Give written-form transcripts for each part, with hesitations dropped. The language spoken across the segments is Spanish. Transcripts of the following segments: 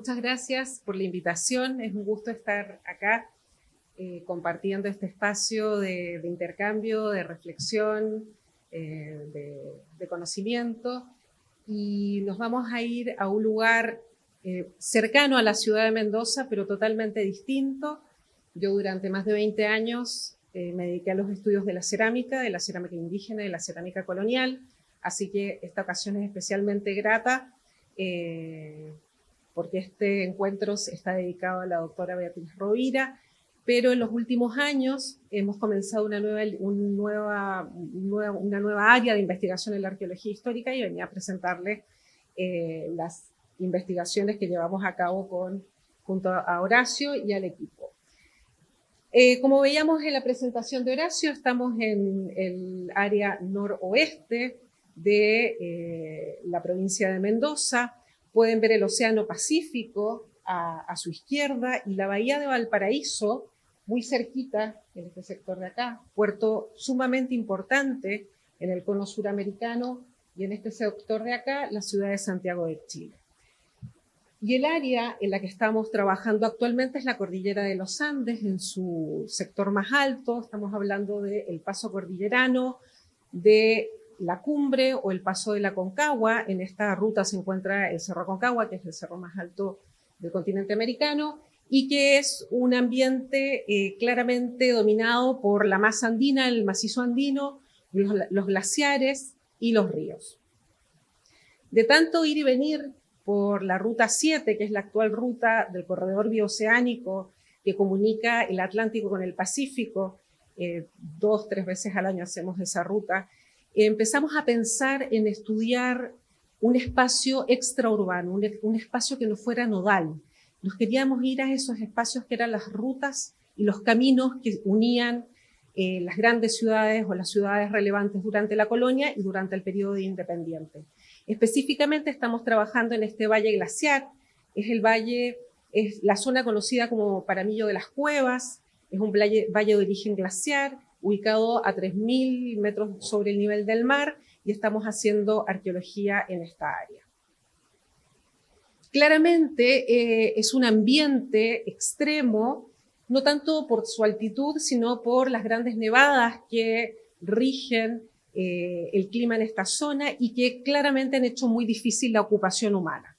muchas gracias por la invitación. Es un gusto estar acá compartiendo este espacio de intercambio, de reflexión, de conocimiento. Y nos vamos a ir a un lugar cercano a la ciudad de Mendoza, pero totalmente distinto. Yo durante más de 20 años me dediqué a los estudios de la cerámica indígena, de la cerámica colonial, así que esta ocasión es especialmente grata porque este encuentro está dedicado a la doctora Beatriz Rovira, pero en los últimos años hemos comenzado una nueva área de investigación en la arqueología histórica y venía a presentarles las investigaciones que llevamos a cabo junto a Horacio y al equipo. Como veíamos en la presentación de Horacio, estamos en el área noroeste de la provincia de Mendoza. Pueden ver el Océano Pacífico a su izquierda y la bahía de Valparaíso, muy cerquita en este sector de acá, puerto sumamente importante en el cono suramericano, y en este sector de acá, la ciudad de Santiago de Chile. Y el área en la que estamos trabajando actualmente es la cordillera de los Andes, en su sector más alto. Estamos hablando del paso cordillerano, de la cumbre o el paso de la Aconcagua. En esta ruta se encuentra el Cerro Aconcagua, que es el cerro más alto del continente americano, y que es un ambiente claramente dominado por la masa andina, el macizo andino, los glaciares y los ríos. De tanto ir y venir por la Ruta 7, que es la actual ruta del corredor bioceánico que comunica el Atlántico con el Pacífico, 2-3 veces al año hacemos esa ruta, empezamos a pensar en estudiar un espacio extraurbano, un espacio que no fuera nodal. Nos queríamos ir a esos espacios que eran las rutas y los caminos que unían las grandes ciudades o las ciudades relevantes durante la colonia y durante el periodo independiente. Específicamente estamos trabajando en este valle glaciar. Es la zona conocida como Paramillo de las Cuevas, es un valle de origen glaciar, ubicado a 3.000 metros sobre el nivel del mar, y estamos haciendo arqueología en esta área. Claramente es un ambiente extremo, no tanto por su altitud, sino por las grandes nevadas que rigen el clima en esta zona y que claramente han hecho muy difícil la ocupación humana.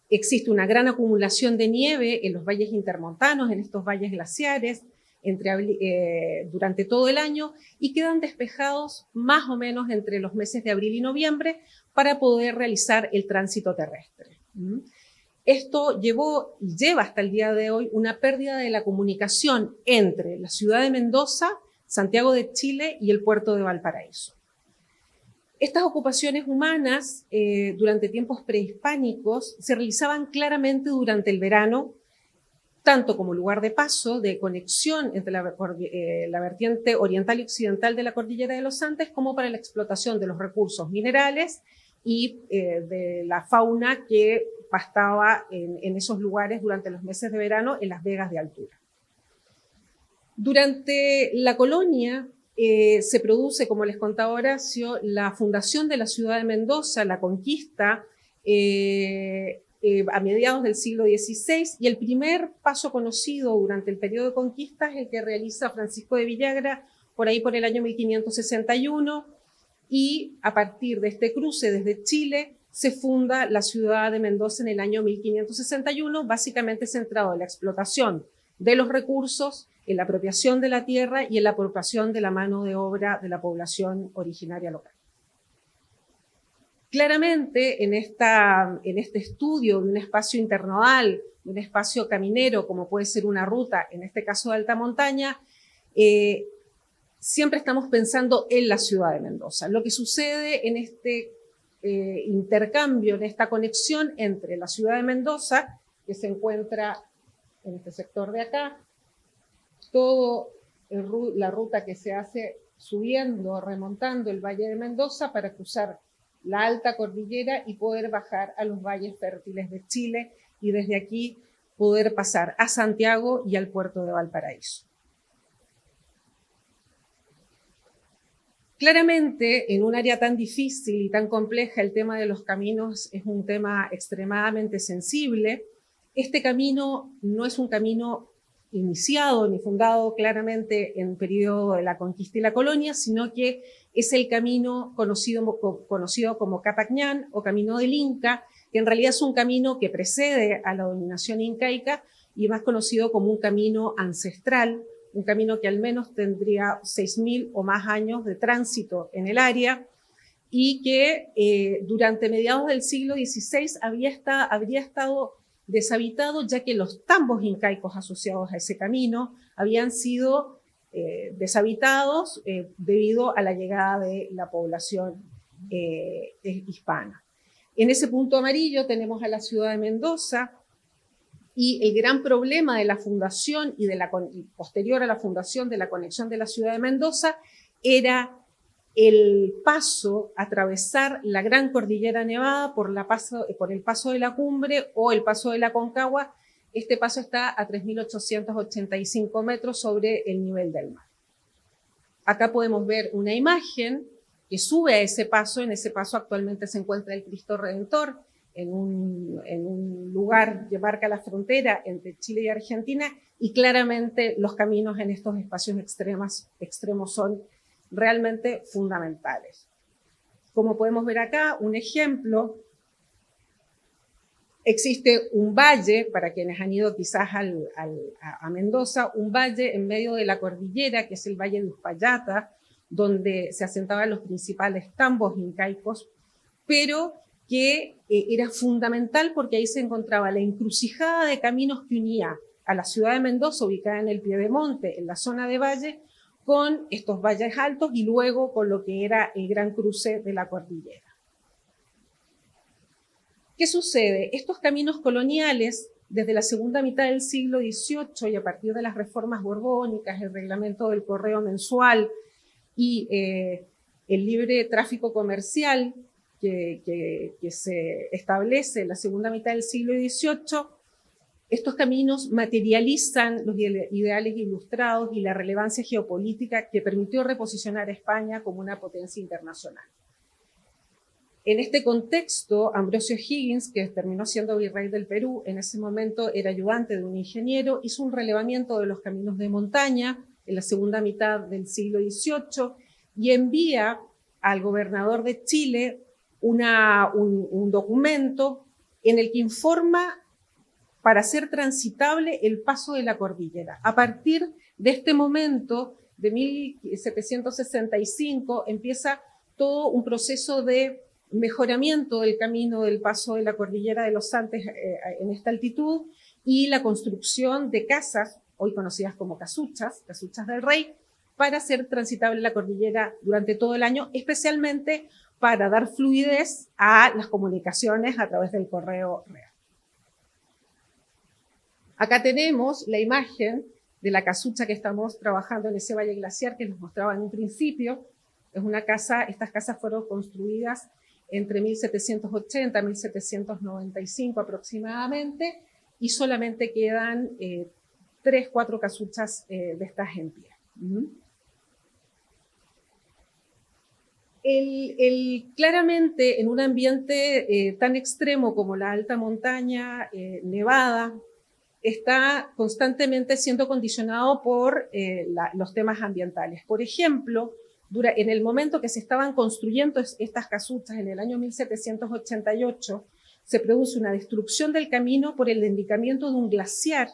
Existe una gran acumulación de nieve en los valles intermontanos, en estos valles glaciares, durante todo el año, y quedan despejados más o menos entre los meses de abril y noviembre para poder realizar el tránsito terrestre. Esto lleva hasta el día de hoy una pérdida de la comunicación entre la ciudad de Mendoza, Santiago de Chile y el puerto de Valparaíso. Estas ocupaciones humanas durante tiempos prehispánicos se realizaban claramente durante el verano, tanto como lugar de paso, de conexión entre la vertiente oriental y occidental de la cordillera de los Andes, como para la explotación de los recursos minerales y de la fauna que pastaba en esos lugares durante los meses de verano en las vegas de altura. Durante la colonia se produce, como les contaba Horacio, la fundación de la ciudad de Mendoza, la conquista a mediados del siglo XVI, y el primer paso conocido durante el periodo de conquista es el que realiza Francisco de Villagra por ahí por el año 1561, y a partir de este cruce desde Chile se funda la ciudad de Mendoza en el año 1561, básicamente centrado en la explotación de los recursos, en la apropiación de la tierra y en la apropiación de la mano de obra de la población originaria local. Claramente, en este estudio de un espacio internodal, de un espacio caminero, como puede ser una ruta, en este caso de alta montaña, siempre estamos pensando en la ciudad de Mendoza. Lo que sucede en este intercambio, en esta conexión entre la ciudad de Mendoza, que se encuentra en este sector de acá, toda la ruta que se hace subiendo, remontando el Valle de Mendoza para cruzar la alta cordillera y poder bajar a los valles fértiles de Chile y desde aquí poder pasar a Santiago y al puerto de Valparaíso. Claramente, en un área tan difícil y tan compleja, el tema de los caminos es un tema extremadamente sensible. Este camino no es un camino iniciado ni fundado claramente en el periodo de la conquista y la colonia, sino que es el camino conocido como Capacñán o Camino del Inca, que en realidad es un camino que precede a la dominación incaica y más conocido como un camino ancestral, un camino que al menos tendría 6.000 o más años de tránsito en el área y que durante mediados del siglo XVI habría estado deshabitado, ya que los tambos incaicos asociados a ese camino habían sido deshabitados debido a la llegada de la población hispana. En ese punto amarillo tenemos a la ciudad de Mendoza, y el gran problema de la fundación y posterior a la fundación de la conexión de la ciudad de Mendoza era el paso, atravesar la gran cordillera nevada por el paso de la Cumbre o el paso de la Concagua. Este paso está a 3.885 metros sobre el nivel del mar. Acá podemos ver una imagen que sube a ese paso. En ese paso actualmente se encuentra el Cristo Redentor, en un lugar que marca la frontera entre Chile y Argentina, y claramente los caminos en estos espacios extremos son realmente fundamentales. Como podemos ver acá, un ejemplo, existe un valle, para quienes han ido quizás a Mendoza, un valle en medio de la cordillera, que es el Valle de Uspallata, donde se asentaban los principales tambos incaicos, pero que era fundamental porque ahí se encontraba la encrucijada de caminos que unía a la ciudad de Mendoza, ubicada en el piedemonte, en la zona de valle, con estos valles altos y luego con lo que era el gran cruce de la cordillera. ¿Qué sucede? Estos caminos coloniales, desde la segunda mitad del siglo XVIII y a partir de las reformas borbónicas, el reglamento del correo mensual y el libre tráfico comercial que se establece en la segunda mitad del siglo XVIII, estos caminos materializan los ideales ilustrados y la relevancia geopolítica que permitió reposicionar a España como una potencia internacional. En este contexto, Ambrosio Higgins, que terminó siendo virrey del Perú, en ese momento era ayudante de un ingeniero, hizo un relevamiento de los caminos de montaña en la segunda mitad del siglo XVIII y envía al gobernador de Chile un documento en el que informa para hacer transitable el paso de la cordillera. A partir de este momento, de 1765, empieza todo un proceso de mejoramiento del camino del paso de la cordillera de los Andes en esta altitud y la construcción de casas, hoy conocidas como casuchas del rey, para hacer transitable la cordillera durante todo el año, especialmente para dar fluidez a las comunicaciones a través del correo real. Acá tenemos la imagen de la casucha que estamos trabajando en ese valle glaciar que les mostraba en un principio. Es una casa, estas casas fueron construidas entre 1780 y 1795 aproximadamente, y solamente quedan 3, 4 casuchas de estas en pie. Claramente, en un ambiente tan extremo como la alta montaña nevada, está constantemente siendo condicionado por los temas ambientales. Por ejemplo, en el momento que se estaban construyendo estas casuchas, en el año 1788, se produce una destrucción del camino por el endicamiento de un glaciar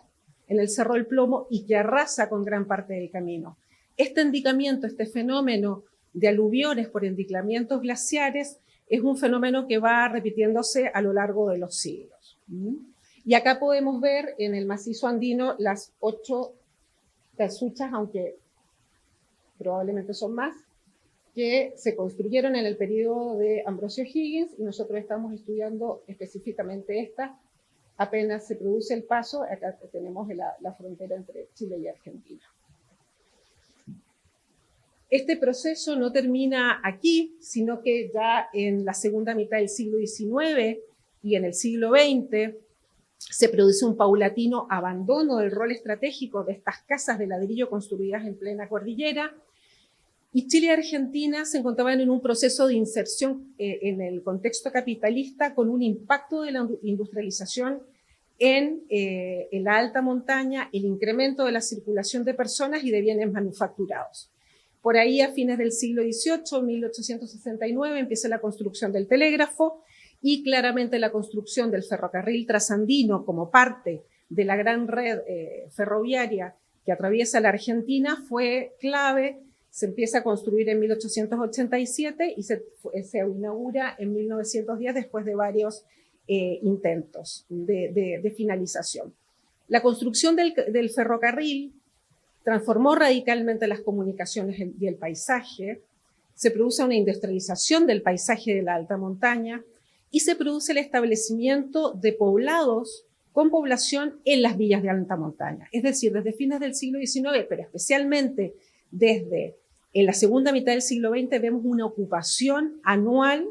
en el Cerro del Plomo y que arrasa con gran parte del camino. Este endicamiento, este fenómeno de aluviones por endicamientos glaciares, es un fenómeno que va repitiéndose a lo largo de los siglos. Y acá podemos ver en el macizo andino las 8 casuchas, aunque probablemente son más, que se construyeron en el periodo de Ambrosio Higgins, y nosotros estamos estudiando específicamente esta. Apenas se produce el paso, acá tenemos la frontera entre Chile y Argentina. Este proceso no termina aquí, sino que ya en la segunda mitad del siglo XIX y en el siglo XX se produce un paulatino abandono del rol estratégico de estas casas de ladrillo construidas en plena cordillera, y Chile y Argentina se encontraban en un proceso de inserción en el contexto capitalista con un impacto de la industrialización en la alta montaña el incremento de la circulación de personas y de bienes manufacturados. Por ahí, a fines del siglo XVIII, 1869, empieza la construcción del telégrafo y claramente la construcción del ferrocarril trasandino como parte de la gran red ferroviaria que atraviesa la Argentina fue clave. Se empieza a construir en 1887 y se inaugura en 1910 después de varios intentos de finalización. La construcción del ferrocarril transformó radicalmente las comunicaciones y el paisaje, se produce una industrialización del paisaje de la alta montaña y se produce el establecimiento de poblados con población en las villas de alta montaña. Es decir, desde fines del siglo XIX, pero especialmente desde en la segunda mitad del siglo XX, vemos una ocupación anual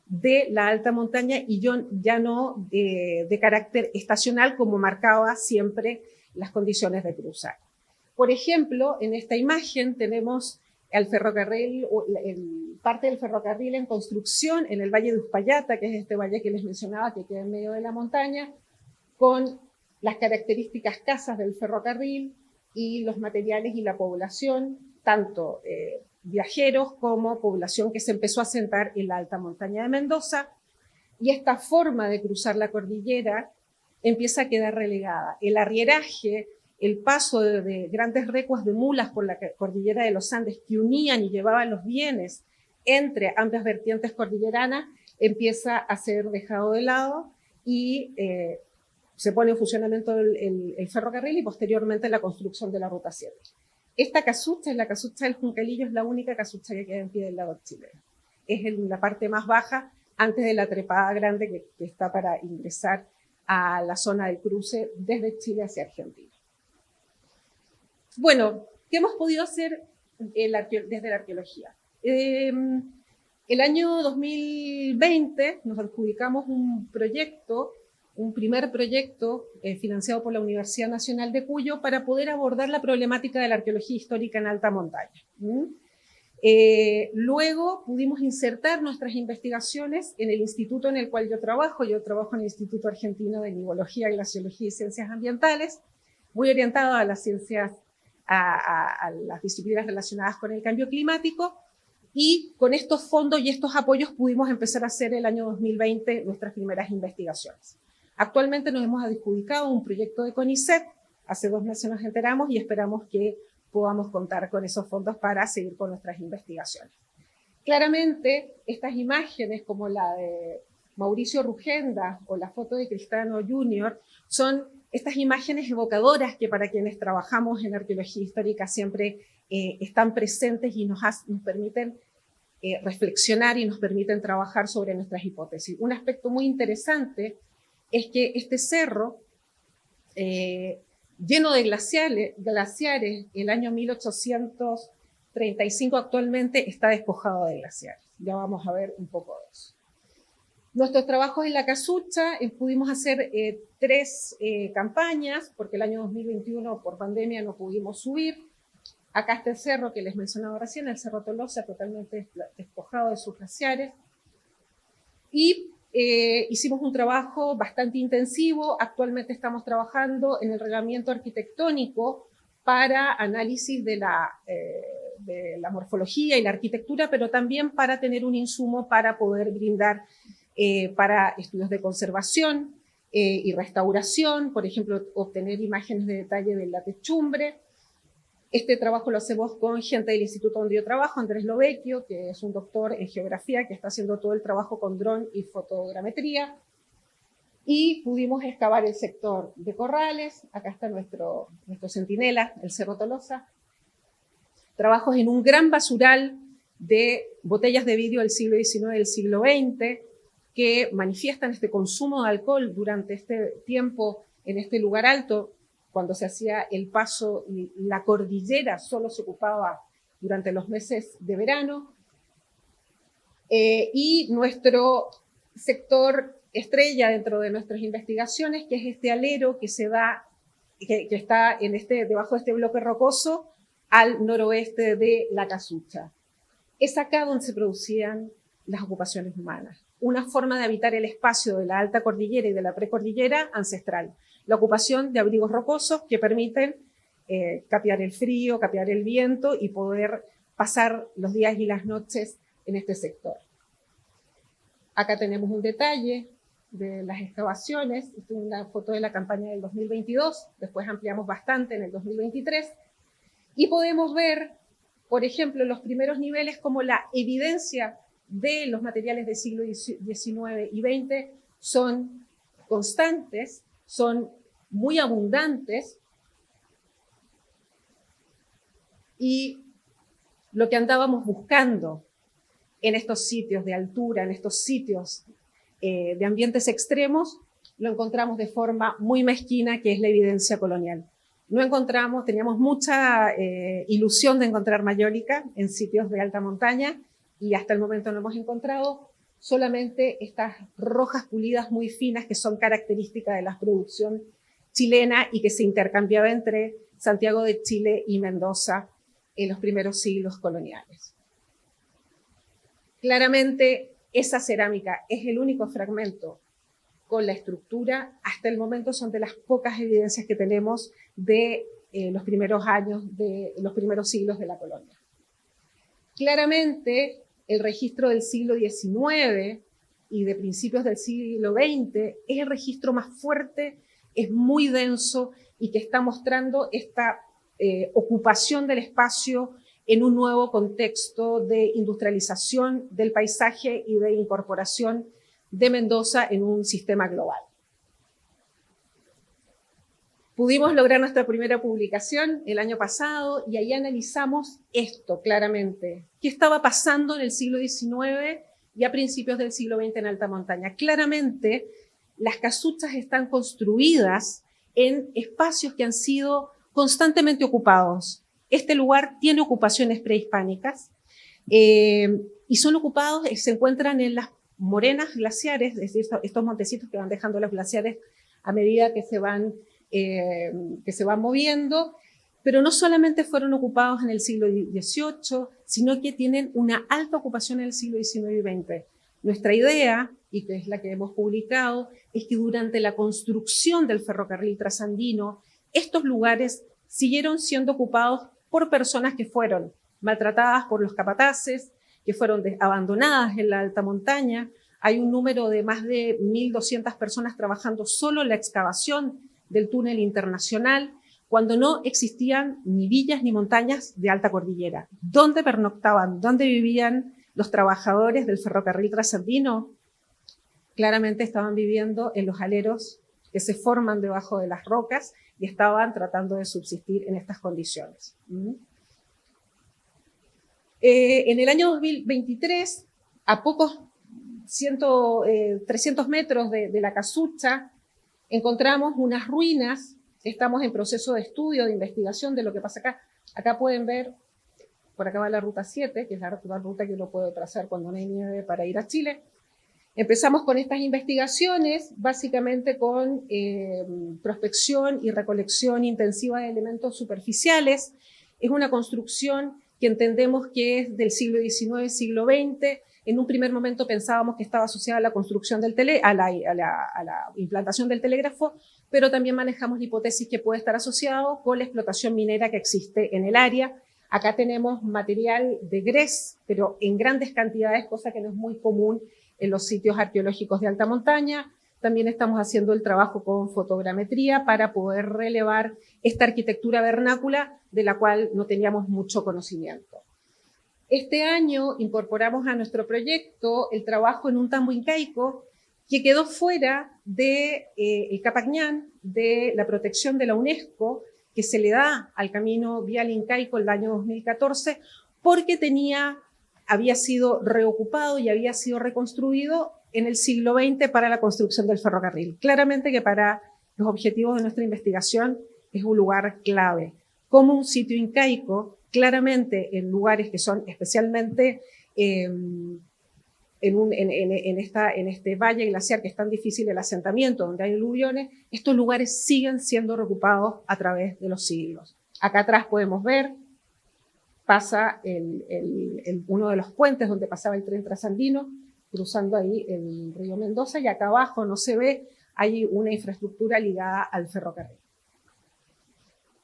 de la alta montaña y ya no de carácter estacional como marcaba siempre las condiciones de cruzar. Por ejemplo, en esta imagen tenemos el ferrocarril, parte del ferrocarril en construcción en el Valle de Uspallata, que es este valle que les mencionaba que queda en medio de la montaña, con las características casas del ferrocarril y los materiales y la población, tanto viajeros como población que se empezó a asentar en la alta montaña de Mendoza, y esta forma de cruzar la cordillera empieza a quedar relegada. El arrieraje, el paso de grandes recuas de mulas por la cordillera de los Andes que unían y llevaban los bienes entre ambas vertientes cordilleranas, empieza a ser dejado de lado y se pone en funcionamiento el ferrocarril y posteriormente la construcción de la Ruta 7. Esta casucha, la casucha del Juncalillo, es la única casucha que queda en pie del lado chileno. Es la parte más baja antes de la trepada grande que está para ingresar a la zona del cruce desde Chile hacia Argentina. Bueno, ¿qué hemos podido hacer desde la arqueología? El año 2020 nos adjudicamos un primer proyecto financiado por la Universidad Nacional de Cuyo para poder abordar la problemática de la arqueología histórica en alta montaña. Luego pudimos insertar nuestras investigaciones en el instituto en el cual yo trabajo en el Instituto Argentino de Nivología, Glaciología y Ciencias Ambientales, muy orientado a las ciencias, a las disciplinas relacionadas con el cambio climático, y con estos fondos y estos apoyos pudimos empezar a hacer el año 2020 nuestras primeras investigaciones. Actualmente nos hemos adjudicado un proyecto de CONICET, hace 2 meses nos enteramos y esperamos que podamos contar con esos fondos para seguir con nuestras investigaciones. Claramente, estas imágenes como la de Mauricio Rugenda o la foto de Cristano Jr. son estas imágenes evocadoras que para quienes trabajamos en arqueología histórica siempre están presentes y nos permiten reflexionar y nos permiten trabajar sobre nuestras hipótesis. Un aspecto muy interesante es que este cerro, lleno de glaciares, el año 1835 actualmente está despojado de glaciares. Ya vamos a ver un poco de eso. Nuestros trabajos en la casucha, pudimos hacer 3 campañas, porque el año 2021 por pandemia no pudimos subir. Acá está el cerro que les mencionaba recién, el Cerro Tolosa, totalmente despojado de sus glaciares. Y hicimos un trabajo bastante intensivo. Actualmente estamos trabajando en el reglamento arquitectónico para análisis de la morfología y la arquitectura, pero también para tener un insumo para poder brindar para estudios de conservación y restauración, por ejemplo, obtener imágenes de detalle de la techumbre. Este trabajo lo hacemos con gente del instituto donde yo trabajo, Andrés Lovecchio, que es un doctor en geografía que está haciendo todo el trabajo con dron y fotogrametría. Y pudimos excavar el sector de corrales. Acá está nuestro centinela, el Cerro Tolosa. Trabajos en un gran basural de botellas de vidrio del siglo XIX y del siglo XX que manifiestan este consumo de alcohol durante este tiempo en este lugar alto. Cuando se hacía el paso y la cordillera solo se ocupaba durante los meses de verano. Y nuestro sector estrella dentro de nuestras investigaciones, que es este alero que se da, que está debajo de este bloque rocoso al noroeste de la casucha. Es acá donde se producían las ocupaciones humanas. una forma de habitar el espacio de la alta cordillera y de la precordillera ancestral. La ocupación de abrigos rocosos que permiten capear el frío, capear el viento y poder pasar los días y las noches en este sector. Acá tenemos un detalle de las excavaciones. Esta es una foto de la campaña del 2022, después ampliamos bastante en el 2023, y podemos ver, por ejemplo, en los primeros niveles como la evidencia de los materiales del siglo XIX y XX son constantes, son muy abundantes, y lo que andábamos buscando en estos sitios de altura, en estos sitios de ambientes extremos, lo encontramos de forma muy mezquina, que es la evidencia colonial. No encontramos, teníamos mucha ilusión de encontrar mayólica en sitios de alta montaña y hasta el momento no hemos encontrado, solamente estas rojas pulidas muy finas que son características de la producción chilena y que se intercambiaba entre Santiago de Chile y Mendoza en los primeros siglos coloniales. Claramente, esa cerámica es el único fragmento con la estructura. Hasta el momento son de las pocas evidencias que tenemos de los primeros años, de los primeros siglos de la colonia. Claramente, el registro del siglo XIX y de principios del siglo XX es el registro más fuerte, es muy denso y que está mostrando esta ocupación del espacio en un nuevo contexto de industrialización del paisaje y de incorporación de Mendoza en un sistema global. Pudimos lograr nuestra primera publicación el año pasado y ahí analizamos esto claramente. ¿Qué estaba pasando en el siglo XIX y a principios del siglo XX en alta montaña? Claramente, las casuchas están construidas en espacios que han sido constantemente ocupados. Este lugar tiene ocupaciones prehispánicas y son ocupados, se encuentran en las morenas glaciares, es decir, estos montecitos que van dejando los glaciares a medida que se van moviendo, pero no solamente fueron ocupados en el siglo XVIII, sino que tienen una alta ocupación en el siglo XIX y XX. Nuestra idea, y que es la que hemos publicado, es que durante la construcción del ferrocarril trasandino, estos lugares siguieron siendo ocupados por personas que fueron maltratadas por los capataces, que fueron abandonadas en la alta montaña. Hay un número de más de 1.200 personas trabajando solo en la excavación del túnel internacional, cuando no existían ni villas ni montañas de alta cordillera. ¿Dónde pernoctaban? ¿Dónde vivían los trabajadores del ferrocarril trasandino? Claramente estaban viviendo en los aleros que se forman debajo de las rocas y estaban tratando de subsistir en estas condiciones. En el año 2023, a pocos 300 metros de la casucha, encontramos unas ruinas. Estamos en proceso de estudio, de investigación de lo que pasa acá. Acá pueden ver, por acá va la ruta 7, que es la ruta que uno puede trazar cuando no hay nieve para ir a Chile. Empezamos con estas investigaciones, básicamente con prospección y recolección intensiva de elementos superficiales. Es una construcción que entendemos que es del siglo XIX, siglo XX. En un primer momento pensábamos que estaba asociada a la construcción del a la implantación del telégrafo, pero también manejamos la hipótesis que puede estar asociado con la explotación minera que existe en el área. Acá tenemos material de grés, pero en grandes cantidades, cosa que no es muy común en los sitios arqueológicos de alta montaña. También estamos haciendo el trabajo con fotogrametría para poder relevar esta arquitectura vernácula de la cual no teníamos mucho conocimiento. Este año incorporamos a nuestro proyecto el trabajo en un tambo incaico que quedó fuera del Capacñán, de la protección de la UNESCO, que se le da al camino vial incaico el año 2014, porque había sido reocupado y había sido reconstruido en el siglo XX para la construcción del ferrocarril. Claramente que para los objetivos de nuestra investigación es un lugar clave. Como un sitio incaico, claramente en lugares que son especialmente en este valle glaciar que es tan difícil el asentamiento, donde hay aluviones, estos lugares siguen siendo reocupados a través de los siglos. Acá atrás podemos ver, pasa uno de los puentes donde pasaba el tren trasandino, cruzando ahí el río Mendoza, y acá abajo no se ve, hay una infraestructura ligada al ferrocarril.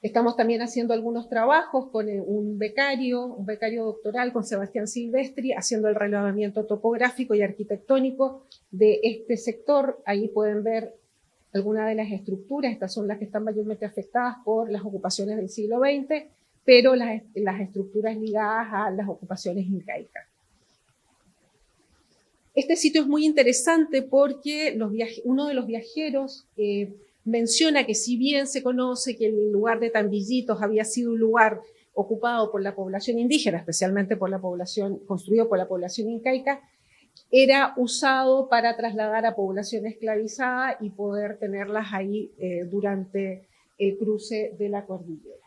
Estamos también haciendo algunos trabajos con un becario doctoral, con Sebastián Silvestri, haciendo el relevamiento topográfico y arquitectónico de este sector. Ahí pueden ver algunas de las estructuras, estas son las que están mayormente afectadas por las ocupaciones del siglo XX, pero las estructuras ligadas a las ocupaciones incaicas. Este sitio es muy interesante porque uno de los viajeros menciona que si bien se conoce que el lugar de Tambillitos había sido un lugar ocupado por la población indígena, especialmente por la población, construido por la población incaica, era usado para trasladar a población esclavizada y poder tenerlas ahí durante el cruce de la cordillera.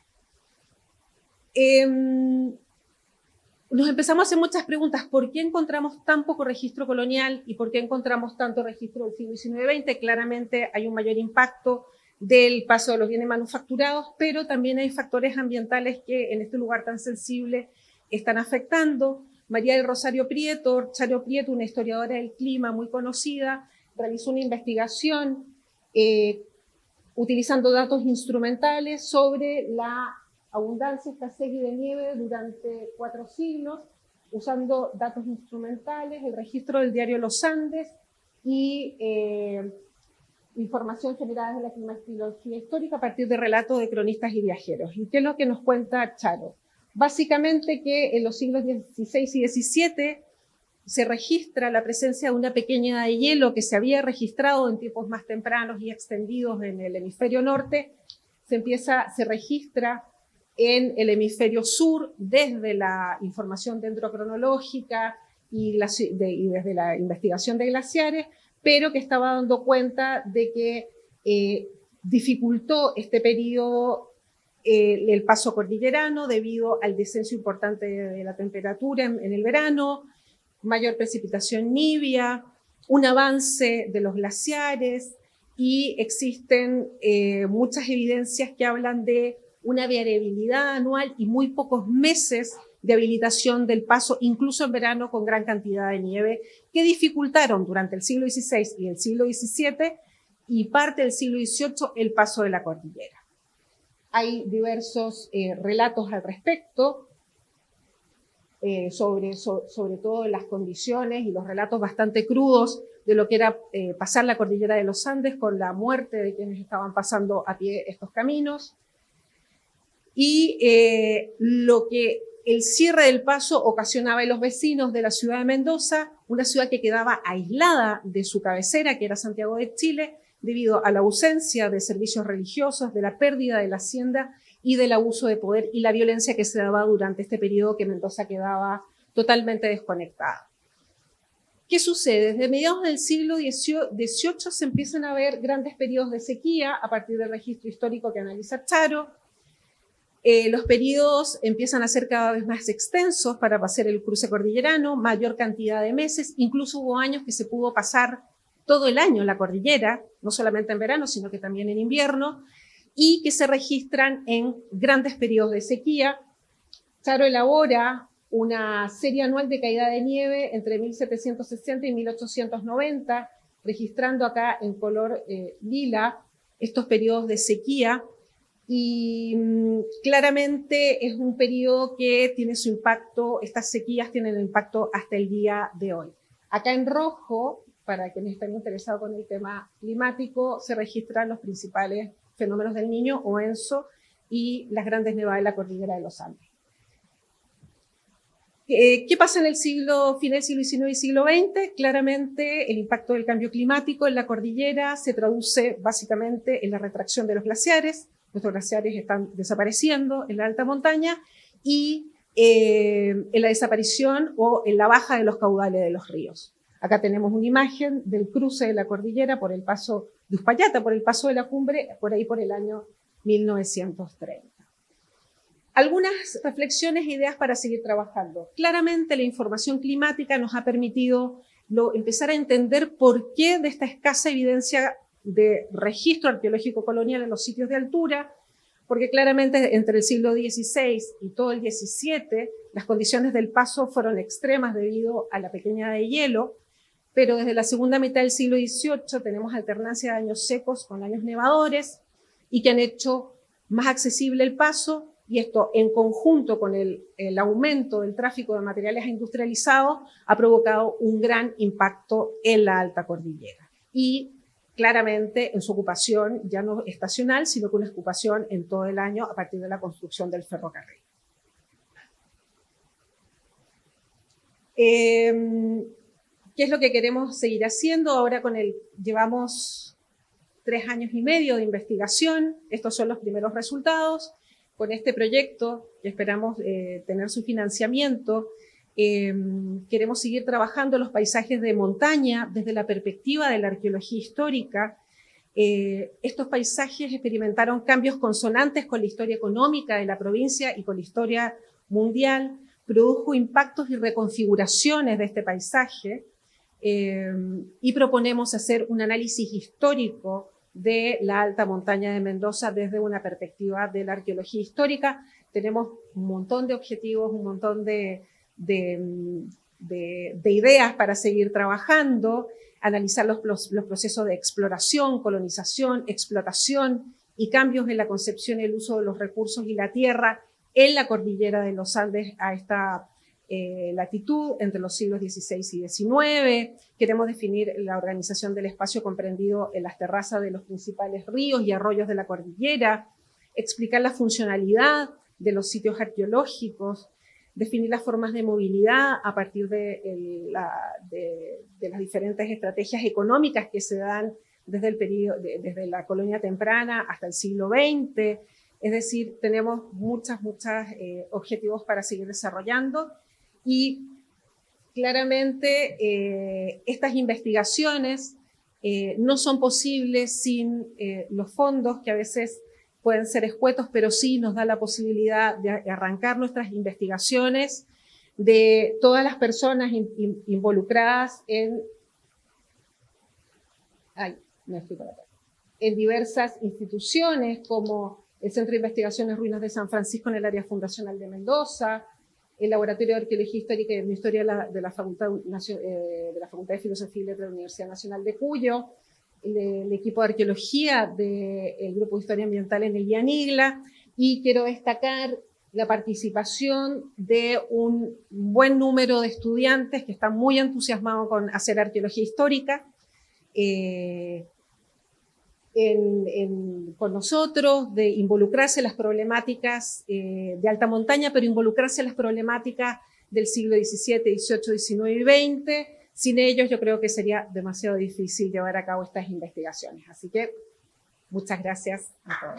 Nos empezamos a hacer muchas preguntas. ¿Por qué encontramos tan poco registro colonial y por qué encontramos tanto registro del siglo XIX-XX? Claramente hay un mayor impacto del paso de los bienes manufacturados, pero también hay factores ambientales que en este lugar tan sensible están afectando. María del Rosario Prieto, Charo Prieto, una historiadora del clima muy conocida, realizó una investigación utilizando datos instrumentales sobre la abundancia, escasez y de nieve durante 4 siglos, usando datos instrumentales, el registro del diario Los Andes y información generada de la climatología histórica a partir de relatos de cronistas y viajeros. ¿Y qué es lo que nos cuenta Charo? Básicamente que en los siglos XVI y XVII se registra la presencia de una pequeña edad de hielo que se había registrado en tiempos más tempranos y extendidos en el hemisferio norte, se registra en el hemisferio sur desde la información dendrocronológica y desde la investigación de glaciares, pero que estaba dando cuenta de que dificultó este periodo el paso cordillerano debido al descenso importante de la temperatura en el verano, mayor precipitación nibia, un avance de los glaciares, y existen muchas evidencias que hablan de una variabilidad anual y muy pocos meses de habilitación del paso, incluso en verano, con gran cantidad de nieve, que dificultaron durante el siglo XVI y el siglo XVII y parte del siglo XVIII el paso de la cordillera. Hay diversos relatos al respecto, sobre todo las condiciones y los relatos bastante crudos de lo que era pasar la cordillera de los Andes con la muerte de quienes estaban pasando a pie estos caminos. Y lo que el cierre del paso ocasionaba en los vecinos de la ciudad de Mendoza, una ciudad que quedaba aislada de su cabecera, que era Santiago de Chile, debido a la ausencia de servicios religiosos, de la pérdida de la hacienda y del abuso de poder y la violencia que se daba durante este periodo que Mendoza quedaba totalmente desconectada. ¿Qué sucede? Desde mediados del siglo XVIII se empiezan a ver grandes periodos de sequía a partir del registro histórico que analiza Charo. Los periodos empiezan a ser cada vez más extensos para pasar el cruce cordillerano, mayor cantidad de meses, incluso hubo años que se pudo pasar todo el año la cordillera, no solamente en verano, sino que también en invierno, y que se registran en grandes periodos de sequía. Charo elabora una serie anual de caída de nieve entre 1760 y 1890, registrando acá en color lila estos periodos de sequía, y claramente es un periodo que tiene su impacto, estas sequías tienen impacto hasta el día de hoy. Acá en rojo, para quienes estén interesados con el tema climático, se registran los principales fenómenos del Niño o ENSO y las grandes nevadas de la cordillera de los Andes. ¿Qué pasa en el final del siglo XIX y siglo XX? Claramente el impacto del cambio climático en la cordillera se traduce básicamente en la retracción de los glaciares. Nuestros glaciares están desapareciendo en la alta montaña y en la desaparición o en la baja de los caudales de los ríos. Acá tenemos una imagen del cruce de la cordillera por el paso de Uspallata, por el paso de la cumbre, por ahí por el año 1930. Algunas reflexiones e ideas para seguir trabajando. Claramente la información climática nos ha permitido empezar a entender por qué de esta escasa evidencia de registro arqueológico colonial en los sitios de altura, porque claramente entre el siglo XVI y todo el XVII las condiciones del paso fueron extremas debido a la pequeña edad de hielo, pero desde la segunda mitad del siglo XVIII tenemos alternancia de años secos con años nevadores y que han hecho más accesible el paso, y esto en conjunto con el aumento del tráfico de materiales industrializados ha provocado un gran impacto en la alta cordillera. Y claramente en su ocupación ya no estacional, sino que una ocupación en todo el año a partir de la construcción del ferrocarril. ¿Qué es lo que queremos seguir haciendo? Ahora llevamos 3 años y medio de investigación, estos son los primeros resultados. Con este proyecto, que esperamos tener su financiamiento, queremos seguir trabajando los paisajes de montaña desde la perspectiva de la arqueología histórica. Estos paisajes experimentaron cambios consonantes con la historia económica de la provincia y con la historia mundial, produjo impactos y reconfiguraciones de este paisaje, y proponemos hacer un análisis histórico de la alta montaña de Mendoza desde una perspectiva de la arqueología histórica. Tenemos un montón de objetivos, un montón de ideas para seguir trabajando, analizar los procesos de exploración, colonización, explotación y cambios en la concepción y el uso de los recursos y la tierra en la cordillera de los Andes a esta latitud entre los siglos XVI y XIX. Queremos definir la organización del espacio comprendido en las terrazas de los principales ríos y arroyos de la cordillera, explicar la funcionalidad de los sitios arqueológicos, definir las formas de movilidad a partir de las diferentes estrategias económicas que se dan desde la colonia temprana hasta el siglo XX. Es decir, tenemos muchos objetivos para seguir desarrollando y claramente estas investigaciones no son posibles sin los fondos, que a veces pueden ser escuetos, pero sí nos da la posibilidad de arrancar nuestras investigaciones, de todas las personas involucradas en diversas instituciones como el Centro de Investigaciones Ruinas de San Francisco en el área fundacional de Mendoza, el Laboratorio de Arqueología Histórica y Etnohistoria de la Facultad de Filosofía y Letras de la Universidad Nacional de Cuyo, el equipo de arqueología del Grupo de Historia Ambiental en el IANIGLA, y quiero destacar la participación de un buen número de estudiantes que están muy entusiasmados con hacer arqueología histórica, con nosotros, de involucrarse en las problemáticas de alta montaña, pero involucrarse en las problemáticas del siglo XVII, XVIII, XIX y XX. Sin ellos yo creo que sería demasiado difícil llevar a cabo estas investigaciones. Así que muchas gracias a todos.